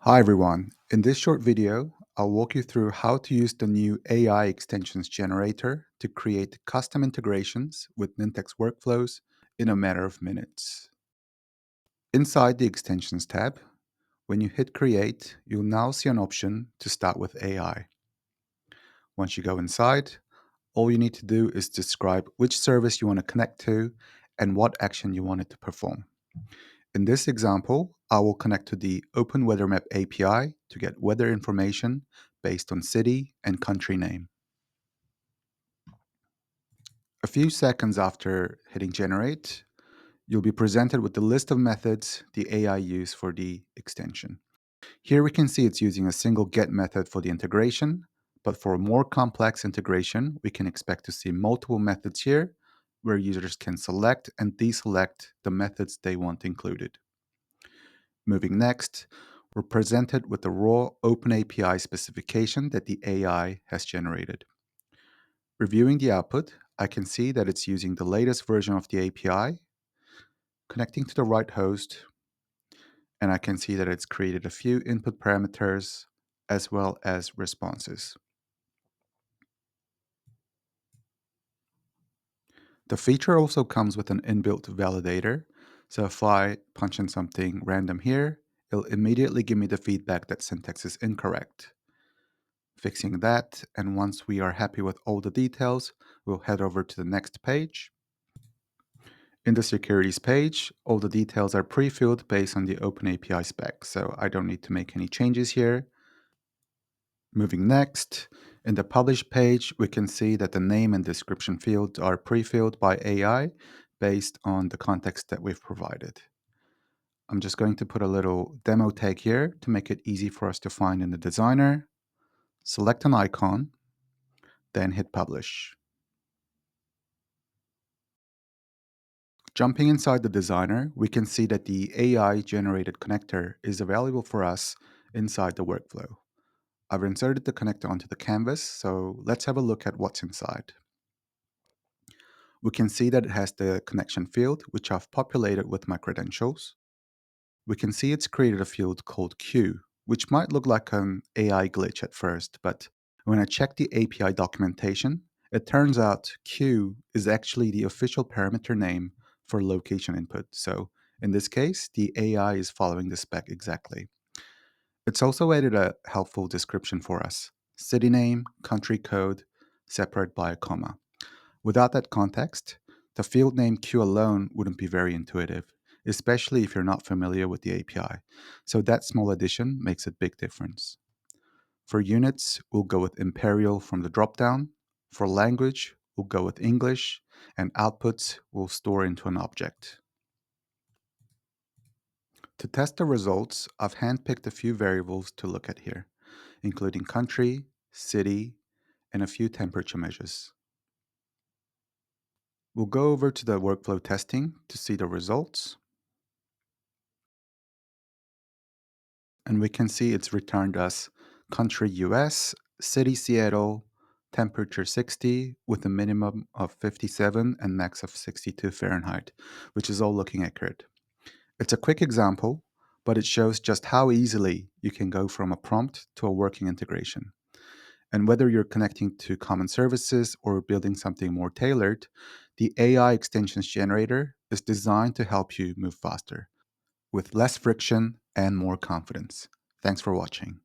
Hi everyone. In this short video, I'll walk you through how to use the new AI extensions generator to create custom integrations with Nintex workflows in a matter of minutes. Inside the Extensions tab, when you hit Create, you'll now see an option to start with AI. Once you go inside, all you need to do is describe which service you want to connect to and what action you want it to perform. In this example, I will connect to the OpenWeatherMap API to get weather information based on city and country name. A few seconds after hitting generate, you'll be presented with the list of methods the AI used for the extension. Here we can see it's using a single get method for the integration, but for a more complex integration, we can expect to see multiple methods here where users can select and deselect the methods they want included. Moving next, we're presented with the raw OpenAPI specification that the AI has generated. Reviewing the output, I can see that it's using the latest version of the API, connecting to the right host, and I can see that it's created a few input parameters as well as responses. The feature also comes with an inbuilt validator, so if I punch in something random here, it'll immediately give me the feedback that syntax is incorrect. Fixing that, and once we are happy with all the details, we'll head over to the next page. In the securities page, all the details are pre-filled based on the OpenAPI spec, so I don't need to make any changes here. Moving next, in the publish page, we can see that the name and description fields are pre-filled by AI based on the context that we've provided. I'm just going to put a little demo tag here to make it easy for us to find in the designer. Select an icon, then hit publish. Jumping inside the designer, we can see that the AI-generated connector is available for us inside the workflow. I've inserted the connector onto the canvas, so let's have a look at what's inside. We can see that it has the connection field, which I've populated with my credentials. We can see it's created a field called Q, which might look like an AI glitch at first, but when I check the API documentation, it turns out Q is actually the official parameter name for location input. So in this case, the AI is following the spec exactly. It's also added a helpful description for us: city name, country code, separated by a comma. Without that context, the field name Q alone wouldn't be very intuitive, especially if you're not familiar with the API. So that small addition makes a big difference. For units, we'll go with imperial from the dropdown. For language, we'll go with English, and outputs we'll store into an object. To test the results, I've handpicked a few variables to look at here, including country, city, and a few temperature measures. We'll go over to the workflow testing to see the results. And we can see it's returned us country US, city Seattle, temperature 60 with a minimum of 57 and max of 62 Fahrenheit, which is all looking accurate. It's a quick example, but it shows just how easily you can go from a prompt to a working integration. And whether you're connecting to common services or building something more tailored, the AI extensions generator is designed to help you move faster with less friction and more confidence. Thanks for watching.